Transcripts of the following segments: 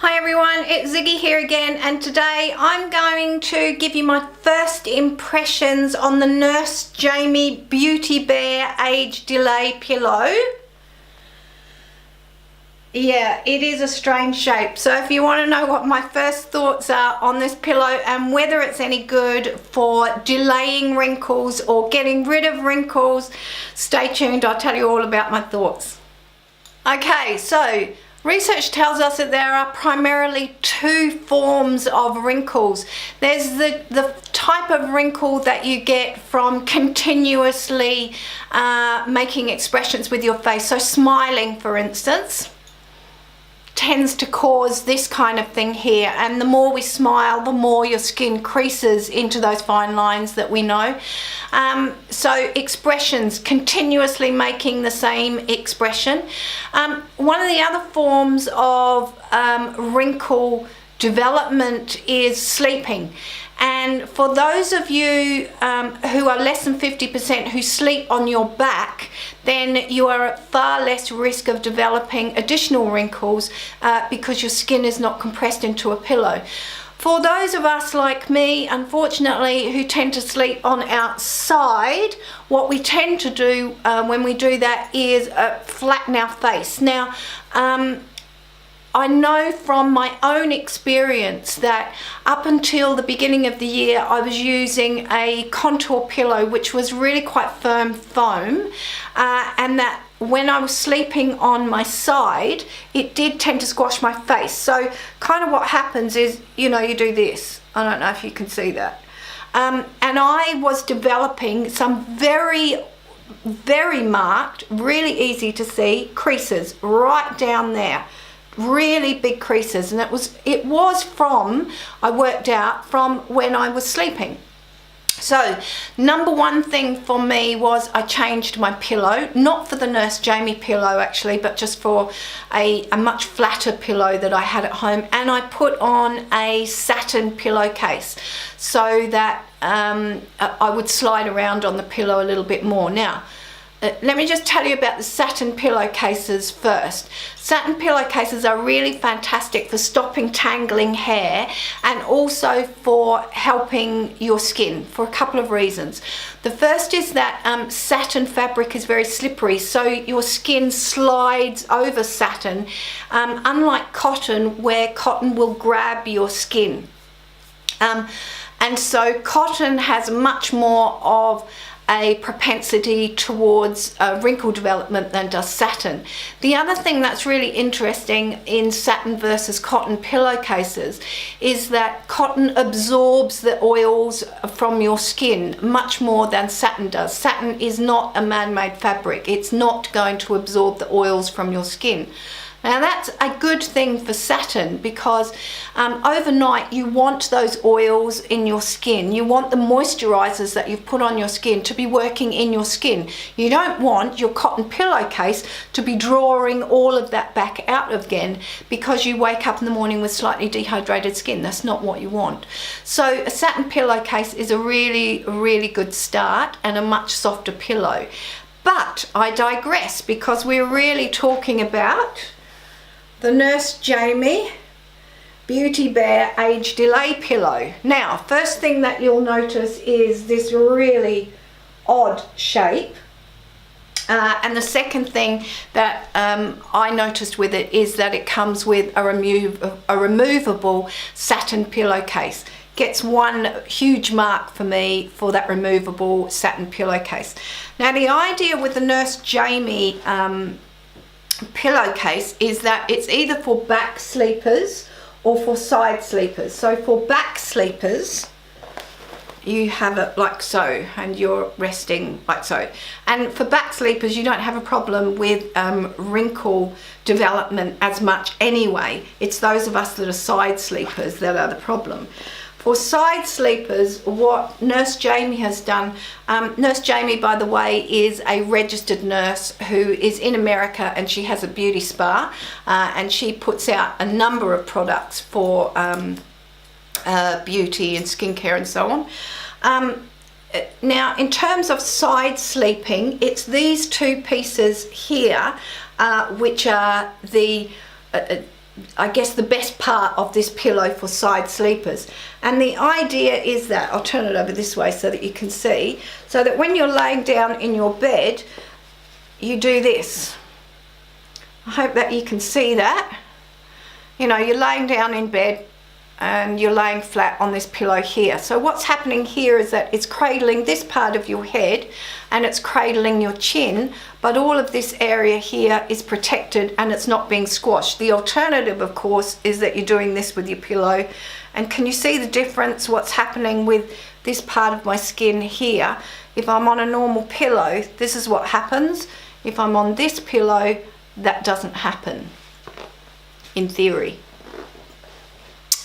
Hi everyone, it's Ziggy here again, and today I'm going to give you my first impressions on the Nurse Jamie Beauty Bear Age Delay pillow. Yeah, it is a strange shape, so if you want to know what my first thoughts are on this pillow and whether it's any good for delaying wrinkles or getting rid of wrinkles, stay tuned. I'll tell you all about my thoughts. Okay, so research tells us that there are primarily two forms of wrinkles. There's the type of wrinkle that you get from continuously making expressions with your face. So smiling, for instance, tends to cause this kind of thing here, and the more we smile, the more your skin creases into those fine lines that we know. So expressions, continuously making the same expression. One of the other forms of wrinkle development is sleeping. And for those of you who are less than 50% who sleep on your back, then you are at far less risk of developing additional wrinkles because your skin is not compressed into a pillow. For those of us like me, unfortunately, who tend to sleep on outside, what we tend to do when we do that is flatten our face. Now, I know from my own experience that up until the beginning of the year I was using a contour pillow which was really quite firm foam, and that when I was sleeping on my side it did tend to squash my face. So kind of what happens is, you know, you do this. I don't know if you can see that. And I was developing some very marked, really easy to see creases right down there. Really big creases, and it was from, I worked out, from when I was sleeping. So number one thing for me was I changed my pillow, not for the Nurse Jamie pillow actually, but just for a much flatter pillow that I had at home, and I put on a satin pillowcase so that I would slide around on the pillow a little bit more. Now, let me just tell you about the satin pillowcases first. Satin pillowcases are really fantastic for stopping tangling hair and also for helping your skin for a couple of reasons. The first is that satin fabric is very slippery, so your skin slides over satin, unlike cotton, where cotton will grab your skin. And so cotton has much more of a propensity towards wrinkle development than does satin. The other thing that's really interesting in satin versus cotton pillowcases is that cotton absorbs the oils from your skin much more than satin does. Satin is not a man-made fabric. It's not going to absorb the oils from your skin. Now that's a good thing for satin because overnight you want those oils in your skin. You want the moisturizers that you've put on your skin to be working in your skin. You don't want your cotton pillowcase to be drawing all of that back out again because you wake up in the morning with slightly dehydrated skin. That's not what you want. So a satin pillowcase is a really good start and a much softer pillow. But I digress because we're really talking about the Nurse Jamie Beauty Bear Age Delay pillow. Now, first thing that you'll notice is this really odd shape. And the second thing that I noticed with it is that it comes with a removable satin pillowcase. Gets one huge mark for me for that removable satin pillowcase. Now, the idea with the Nurse Jamie pillowcase is that it's either for back sleepers or for side sleepers. So for back sleepers you have it like so and you're resting like so, and for back sleepers you don't have a problem with wrinkle development as much anyway. It's those of us that are side sleepers that are the problem. For side sleepers, what Nurse Jamie has done, Nurse Jamie, by the way, is a registered nurse who is in America, and she has a beauty spa, and she puts out a number of products for beauty and skincare and so on. Now, in terms of side sleeping, it's these two pieces here, which are the I guess the best part of this pillow for side sleepers. And the idea is that, I'll turn it over this way so that you can see, so that when you're laying down in your bed, you do this. I hope that you can see that. You know, you're laying down in bed and you're laying flat on this pillow here. So what's happening here is that it's cradling this part of your head and it's cradling your chin, but all of this area here is protected and it's not being squashed. The alternative, of course, is that you're doing this with your pillow. And can you see the difference, what's happening with this part of my skin here? If I'm on a normal pillow, this is what happens. If I'm on this pillow, that doesn't happen, in theory.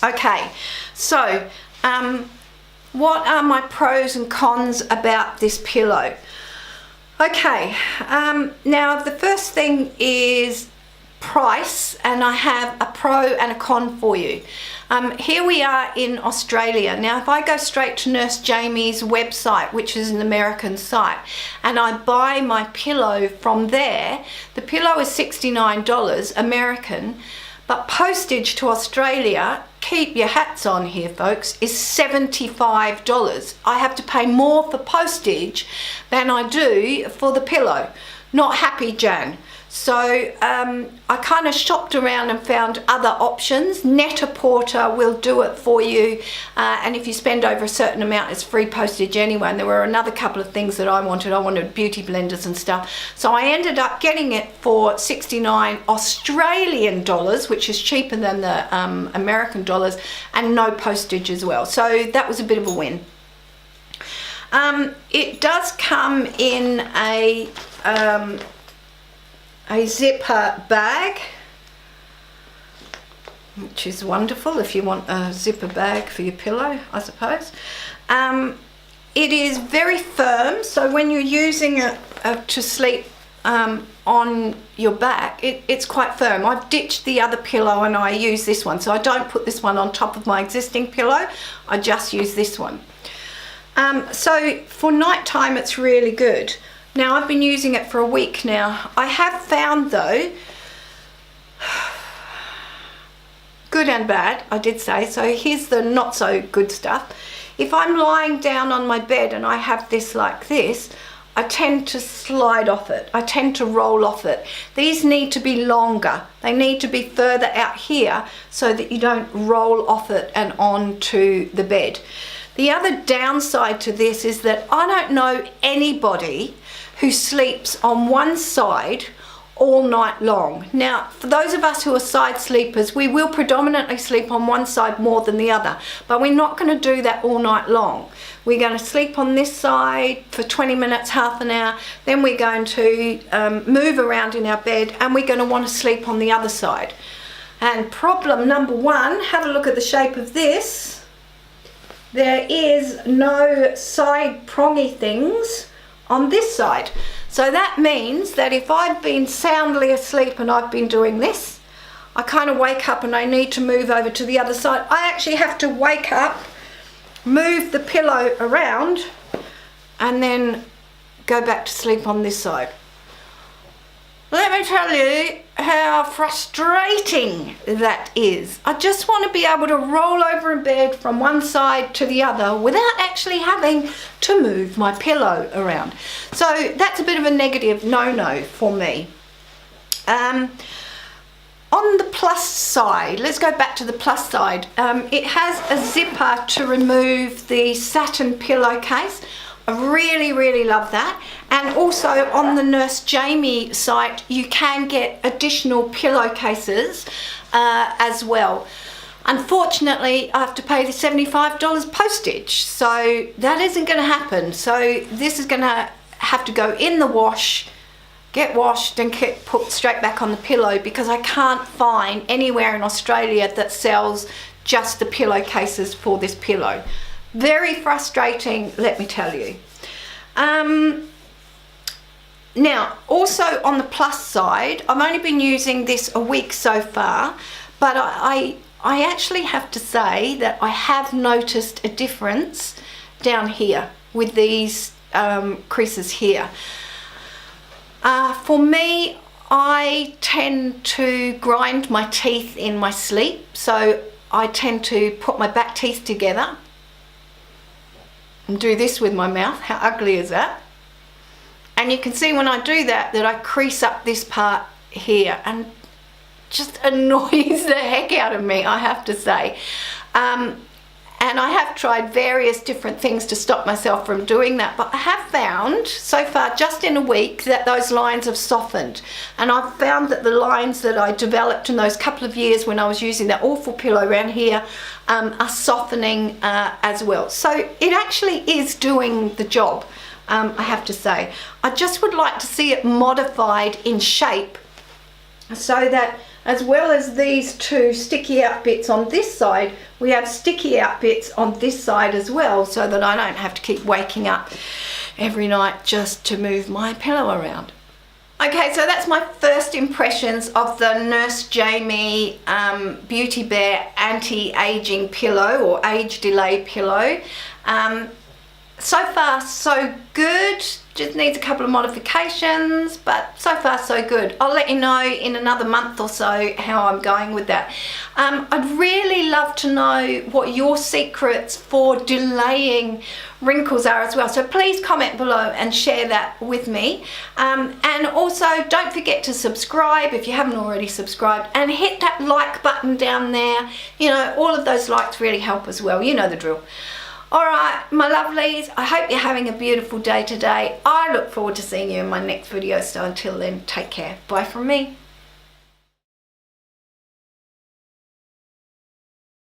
Okay, so what are my pros and cons about this pillow? Okay, now the first thing is price, and I have a pro and a con for you. Here we are in Australia. Now if I go straight to Nurse Jamie's website, which is an American site, and I buy my pillow from there, the pillow is $69 American, but postage to Australia, keep your hats on here folks, is $75. I have to pay more for postage than I do for the pillow. Not happy, Jan. So I kind of shopped around and found other options. Net-a-Porter will do it for you, and if you spend over a certain amount, it's free postage anyway. And there were another couple of things that I wanted beauty blenders and stuff. So I ended up getting it for 69 Australian dollars, which is cheaper than the American dollars, and no postage as well. So that was a bit of a win. It does come in a zipper bag, which is wonderful if you want a zipper bag for your pillow, I suppose. It is very firm, so when you're using it to sleep on your back, it's quite firm. I've ditched the other pillow and I use this one, so I don't put this one on top of my existing pillow, I just use this one. So for nighttime it's really good. Now I've been using it for a week now. I have found though, good and bad, I did say, so here's the not so good stuff. If I'm lying down on my bed and I have this like this, I tend to slide off it. I tend to roll off it. These need to be longer. They need to be further out here so that you don't roll off it and onto the bed. The other downside to this is that I don't know anybody who sleeps on one side all night long. Now, for those of us who are side sleepers, we will predominantly sleep on one side more than the other, but we're not going to do that all night long. We're going to sleep on this side for 20 minutes, half an hour, then we're going to move around in our bed and we're going to want to sleep on the other side. And problem number one, have a look at the shape of this. There is no side prongy things on this side. So that means that if I've been soundly asleep and I've been doing this, I kind of wake up and I need to move over to the other side. I actually have to wake up, move the pillow around, and then go back to sleep on this side. Let me tell you how frustrating that is. I just want to be able to roll over in bed from one side to the other without actually having to move my pillow around. So that's a bit of a negative no-no for me. On the plus side, let's go back to the plus side. It has a zipper to remove the satin pillowcase. I really, really love that. And also on the Nurse Jamie site, you can get additional pillowcases as well. Unfortunately, I have to pay the $75 postage, so that isn't going to happen. So this is going to have to go in the wash, get washed and get put straight back on the pillow, because I can't find anywhere in Australia that sells just the pillowcases for this pillow. Very frustrating, let me tell you. Now, also on the plus side, I've only been using this a week so far, but I actually have to say that I have noticed a difference down here with these creases here. For me, I tend to grind my teeth in my sleep, so I tend to put my back teeth together and do this with my mouth. How ugly is that? And you can see when I do that I crease up this part here, and just annoys the heck out of me, I have to say. And I have tried various different things to stop myself from doing that, but I have found so far, just in a week, that those lines have softened. And I've found that the lines that I developed in those couple of years when I was using that awful pillow around here are softening as well. So it actually is doing the job, I have to say. I just would like to see it modified in shape, so that as well as these two sticky out bits on this side, we have sticky out bits on this side as well, so that I don't have to keep waking up every night just to move my pillow around. Okay, so that's my first impressions of the Nurse Jamie Beauty Bear anti-aging pillow, or age delay pillow. So far so good, just needs a couple of modifications, but so far so good. I'll let you know in another month or so how I'm going with that. I'd really love to know what your secrets for delaying wrinkles are as well, so please comment below and share that with me. And also don't forget to subscribe if you haven't already subscribed, and hit that like button down there. You know, all of those likes really help as well, you know the drill. Alright, my lovelies, I hope you're having a beautiful day today. I look forward to seeing you in my next video, so until then, take care. Bye from me.